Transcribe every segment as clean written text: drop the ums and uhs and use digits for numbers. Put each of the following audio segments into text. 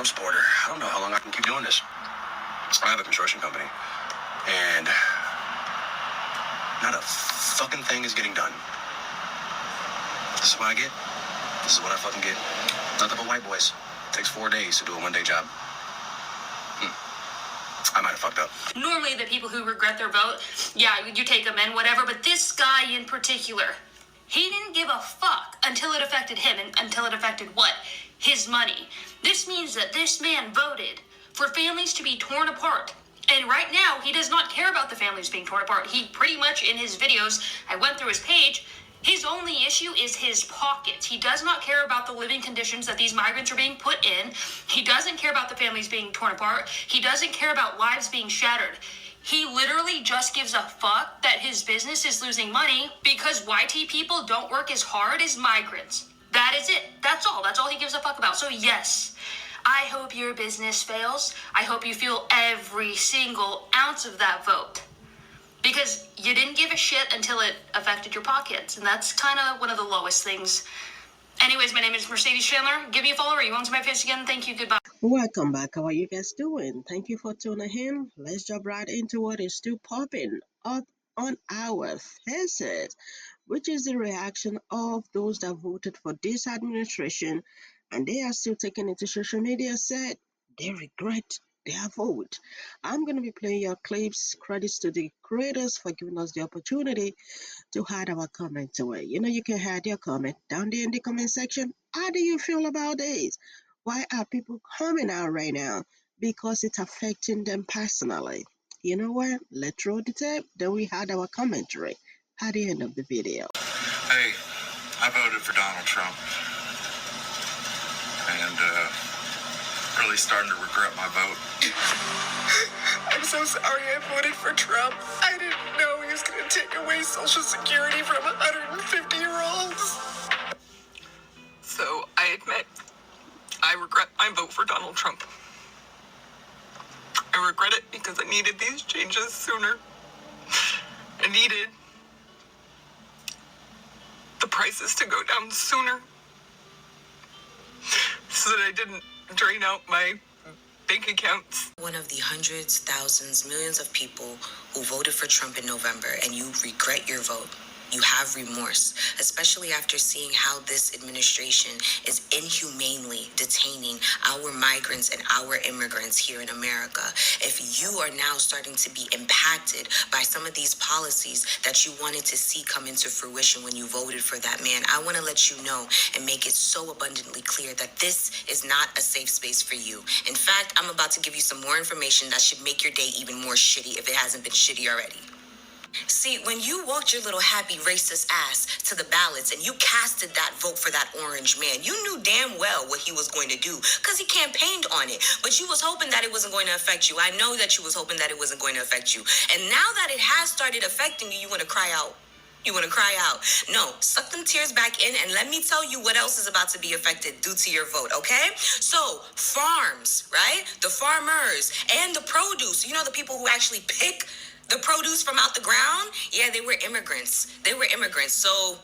Trump supporter. I don't know how long I can keep doing this. I have a construction company, and not a fucking thing is getting done. This is what I get. This is what I fucking get. Nothing but white boys. It takes 4 days to do a one-day job. I might have fucked up. Normally, the people who regret their vote, yeah, you take them in, whatever, but this guy in particular, he didn't give a fuck until it affected him, and until it affected what? His money. This means that this man voted for families to be torn apart. And right now, he does not care about the families being torn apart. He pretty much, in his videos, I went through his page, his only issue is his pockets. He does not care about the living conditions that these migrants are being put in. He doesn't care about the families being torn apart. He doesn't care about lives being shattered. He literally just gives a fuck that his business is losing money because YT people don't work as hard as migrants. That is it. That's all. That's all he gives a fuck about. So yes, I hope your business fails. I hope you feel every single ounce of that vote. Because you didn't give a shit until it affected your pockets. And that's kind of one of the lowest things. Anyways, my name is Mercedes Chandler. Give me a follow. You won't see my face again. Thank you. Goodbye. Welcome back. How are you guys doing? Thank you for tuning in. Let's jump right into what is still popping up on our faces, which is the reaction of those that voted for this administration, and they are still taking it to social media, said they regret their vote. I'm going to be playing your clips. Credits to the creators for giving us the opportunity to add our comment to it. You know, you can add your comment down there in the comment section. How do you feel about this? Why are people coming out right now? Because it's affecting them personally. You know what? Let's roll the tape. Then we had our commentary at the end of the video. Hey, I voted for Donald Trump. And really starting to regret my vote. I'm so sorry I voted for Trump. I didn't know he was going to take away Social Security from 150-year-olds. So I admit, I regret my vote for Donald Trump. I regret it because I needed these changes sooner. I needed the prices to go down sooner so that I didn't drain out my bank accounts. One of the hundreds, thousands, millions of people who voted for Trump in November, and you regret your vote. You have remorse, especially after seeing how this administration is inhumanely detaining our migrants and our immigrants here in America. If you are now starting to be impacted by some of these policies that you wanted to see come into fruition when you voted for that man, I want to let you know and make it so abundantly clear that this is not a safe space for you. In fact, I'm about to give you some more information that should make your day even more shitty if it hasn't been shitty already. See, when you walked your little happy racist ass to the ballots and you casted that vote for that orange man, you knew damn well what he was going to do because he campaigned on it. But you was hoping that it wasn't going to affect you. I know that you was hoping that it wasn't going to affect you. And now that it has started affecting you, you want to cry out. You want to cry out. No, suck them tears back in and let me tell you what else is about to be affected due to your vote, okay? So, farms, right? The farmers and the produce, you know, the people who actually pick the produce from out the ground, yeah, they were immigrants. So,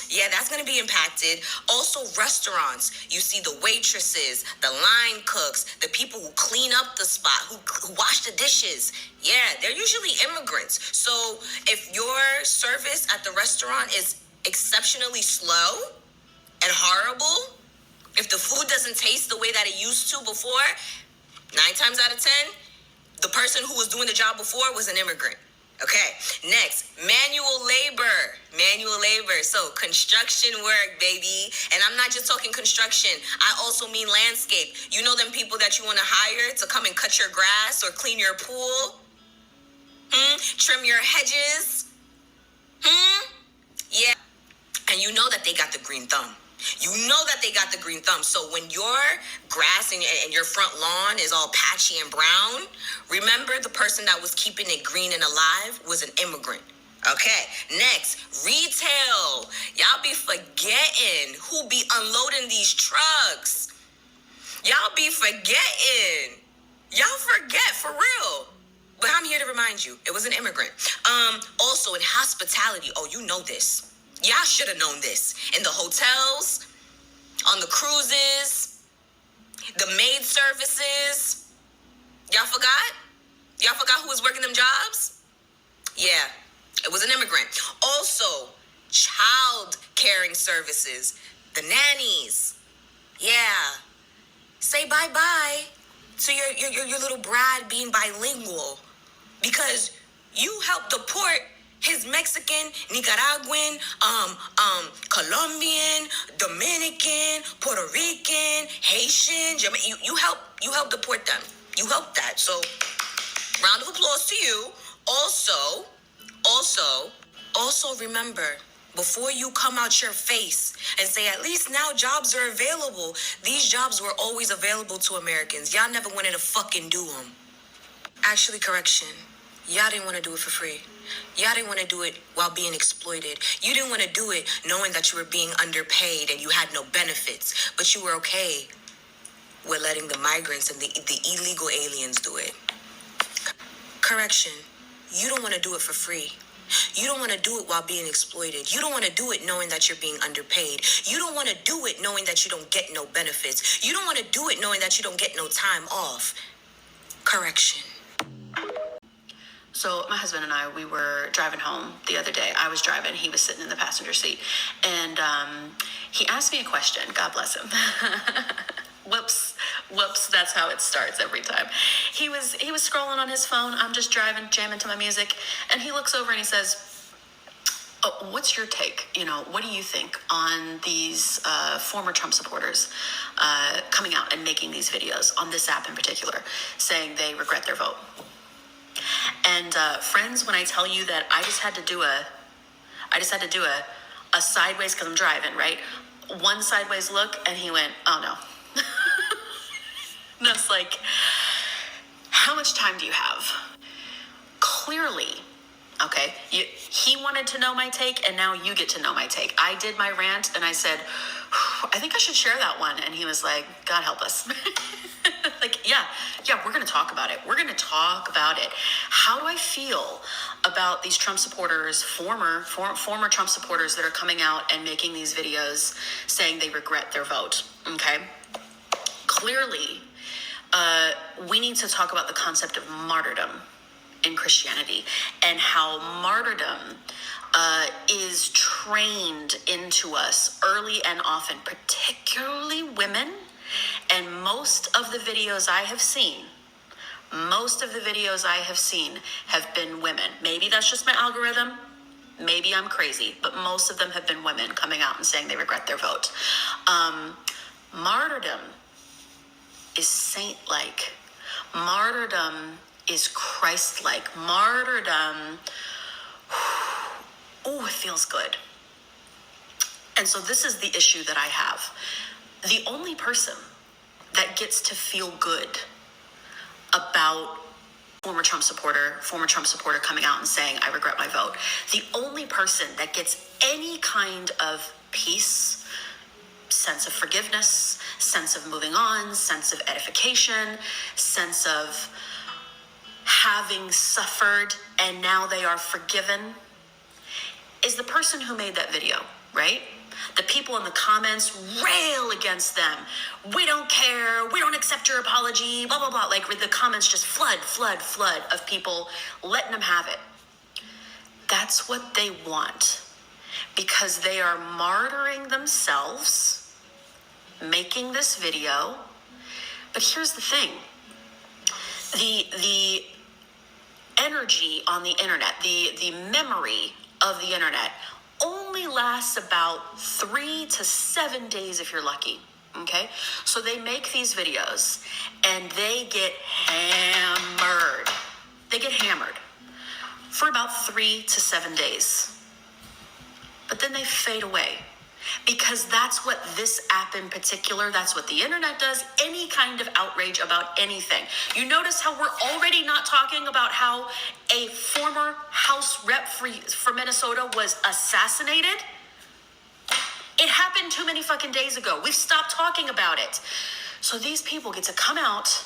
yeah, that's going to be impacted. Also, restaurants. You see the waitresses, the line cooks, the people who clean up the spot, who wash the dishes. Yeah, they're usually immigrants. So if your service at the restaurant is exceptionally slow and horrible, if the food doesn't taste the way that it used to before, 9 times out of 10, the person who was doing the job before was an immigrant. Okay, next, manual labor. So construction work, baby. And I'm not just talking construction. I also mean landscape. You know them people that you want to hire to come and cut your grass or clean your pool? Trim your hedges? Yeah. And you know that they got the green thumb. So when your grass and your front lawn is all patchy and brown, remember the person that was keeping it green and alive was an immigrant. Okay, next, retail. Y'all be forgetting who be unloading these trucks. Y'all forget for real. But I'm here to remind you, it was an immigrant. Also in hospitality, oh, you know this. Y'all should have known this. In the hotels, on the cruises, The maid services. Y'all forgot? Y'all forgot who was working them jobs? Yeah, it was an immigrant. Also, child caring services. The nannies. Yeah. Say bye-bye to your little Brad being bilingual. Because you helped deport his Mexican, Nicaraguan, Colombian, Dominican, Puerto Rican, Haitian, Jamaican. You helped deport them. You helped that. So, round of applause to you. Also remember, before you come out your face and say, at least now jobs are available. These jobs were always available to Americans. Y'all never wanted to fucking do them. Actually, correction. Y'all didn't want to do it for free. Y'all didn't want to do it while being exploited. You didn't want to do it knowing that you were being underpaid and you had no benefits. But you were okay with letting the migrants and the illegal aliens do it. Correction. You don't want to do it for free. You don't want to do it while being exploited. You don't want to do it knowing that you're being underpaid. You don't want to do it knowing that you don't get no benefits. You don't want to do it knowing that you don't get no time off. Correction. So my husband and I, we were driving home the other day. I was driving. He was sitting in the passenger seat. And he asked me a question. God bless him. Whoops, that's how it starts every time. He was scrolling on his phone. I'm just driving, jamming to my music. And he looks over and he says, oh, what's your take? You know, what do you think on these former Trump supporters coming out and making these videos on this app in particular, saying they regret their vote? And friends, when I tell you that I just had to do a sideways, because I'm driving, right? One sideways look, and he went, oh no. And that's like, how much time do you have? Clearly, okay, he wanted to know my take, and now you get to know my take. I did my rant, and I said, I think I should share that one. And he was like, God help us. Like, yeah, we're going to talk about it. We're going to talk about it. How do I feel about these Trump supporters, former Trump supporters that are coming out and making these videos saying they regret their vote? Okay. Clearly, we need to talk about the concept of martyrdom in Christianity and how martyrdom is trained into us early and often, particularly women. And most of the videos I have seen have been women. Maybe that's just my algorithm. Maybe I'm crazy, but most of them have been women coming out and saying they regret their vote. Martyrdom is saint-like. Martyrdom is Christ-like. Martyrdom, it feels good. And so this is the issue that I have. The only person that gets to feel good about former Trump supporter coming out and saying, I regret my vote. The only person that gets any kind of peace, sense of forgiveness, sense of moving on, sense of edification, sense of having suffered and now they are forgiven, is the person who made that video, right? The people in the comments rail against them. We don't care. We don't accept your apology, blah, blah, blah. Like the comments just flood of people letting them have it. That's what they want because they are martyring themselves, making this video. But here's the thing. The energy on the internet, the memory of the internet only lasts about 3 to 7 days if you're lucky, okay? So they make these videos and they get hammered. They get hammered for about 3 to 7 days. But then they fade away because that's what this app in particular, that's what the internet does, any kind of outrage about anything. You notice how we're already not talking about how a former House rep for Minnesota was assassinated? It happened too many fucking days ago. We've stopped talking about it. So these people get to come out.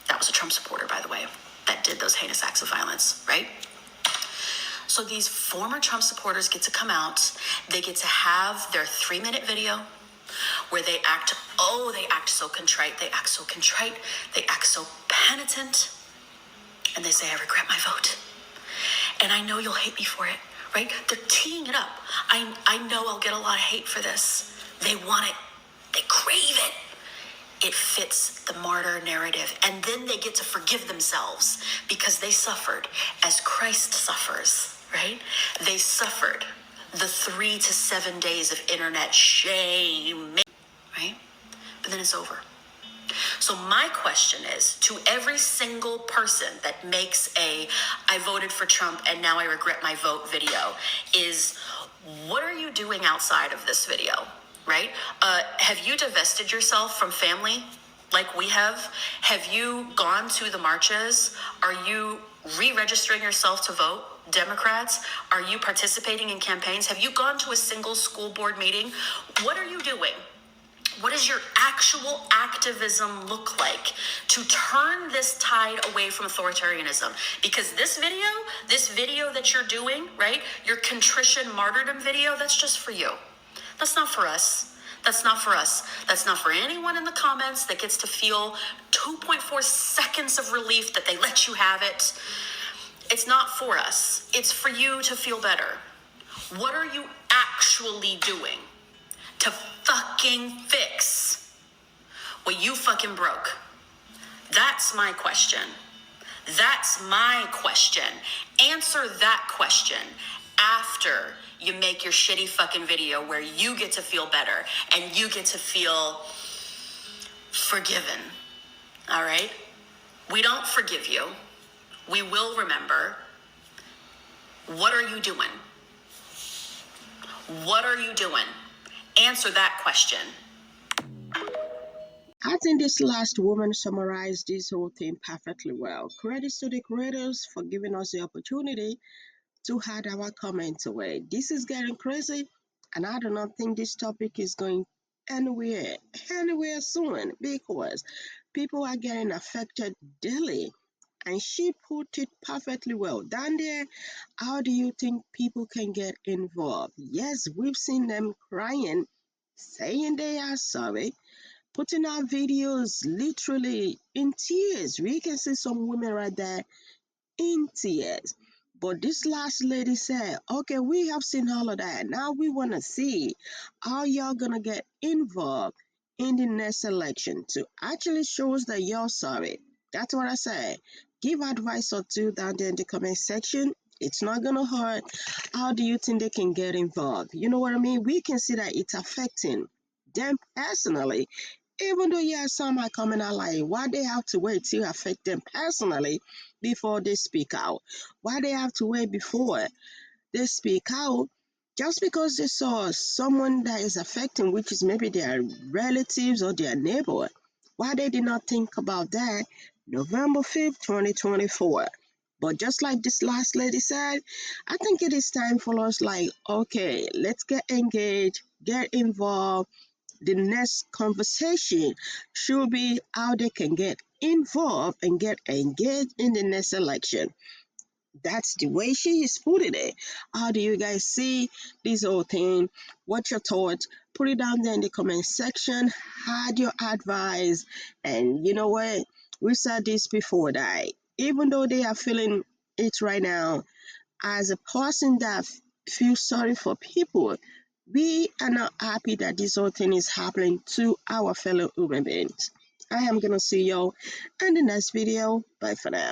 That was a Trump supporter, by the way, that did those heinous acts of violence, right? So these former Trump supporters get to come out. They get to have their 3-minute video where they act so contrite, they act so contrite, they act so penitent, and they say, I regret my vote. And I know you'll hate me for it, right? They're teeing it up. I know I'll get a lot of hate for this. They want it. They crave it. It fits the martyr narrative. And then they get to forgive themselves because they suffered as Christ suffers, right? They suffered the 3 to 7 days of internet shame, right? But then it's over. So my question is to every single person that makes a I voted for Trump and now I regret my vote video is, what are you doing outside of this video, right? Have you divested yourself from family like we have? Have you gone to the marches? Are you re-registering yourself to vote? Democrats, are you participating in campaigns? Have you gone to a single school board meeting? What are you doing? What does your actual activism look like to turn this tide away from authoritarianism? Because this video that you're doing, right? Your contrition martyrdom video, that's just for you. That's not for us. That's not for us. That's not for anyone in the comments that gets to feel 2.4 seconds of relief that they let you have it. It's not for us. It's for you to feel better. What are you actually doing to fucking fix what you fucking broke? That's my question. That's my question. Answer that question after you make your shitty fucking video where you get to feel better and you get to feel forgiven. All right? We don't forgive you. We will remember. What are you doing? What are you doing? Answer that question. I think this last woman summarized this whole thing perfectly well. Credits to the creators for giving us the opportunity to add our comment to it. This is getting crazy, and I do not think this topic is going anywhere soon because people are getting affected daily. And she put it perfectly well. Down there, how do you think people can get involved? Yes, we've seen them crying, saying they are sorry, putting out videos literally in tears. We can see some women right there in tears. But this last lady said, okay, we have seen all of that. Now we want to see how y'all going to get involved in the next election to actually shows that you're sorry. That's what I say. Give advice or two down there in the comment section. It's not going to hurt. How do you think they can get involved? You know what I mean? We can see that it's affecting them personally. Even though, yeah, some are coming out like, why they have to wait to affect them personally before they speak out? Why they have to wait before they speak out? Just because they saw someone that is affecting, which is maybe their relatives or their neighbor, why they did not think about that November 5th, 2024? But just like this last lady said, I think it is time for us like, okay, let's get engaged, get involved. The next conversation should be how they can get involved and get engaged in the next election. That's the way she is putting it. How do you guys see this whole thing? What's your thoughts? Put it down there in the comment section. Add your advice. And you know what? We said this before that even though they are feeling it right now, as a person that feels sorry for people, we are not happy that this whole thing is happening to our fellow human beings. I am going to see y'all in the next video. Bye for now.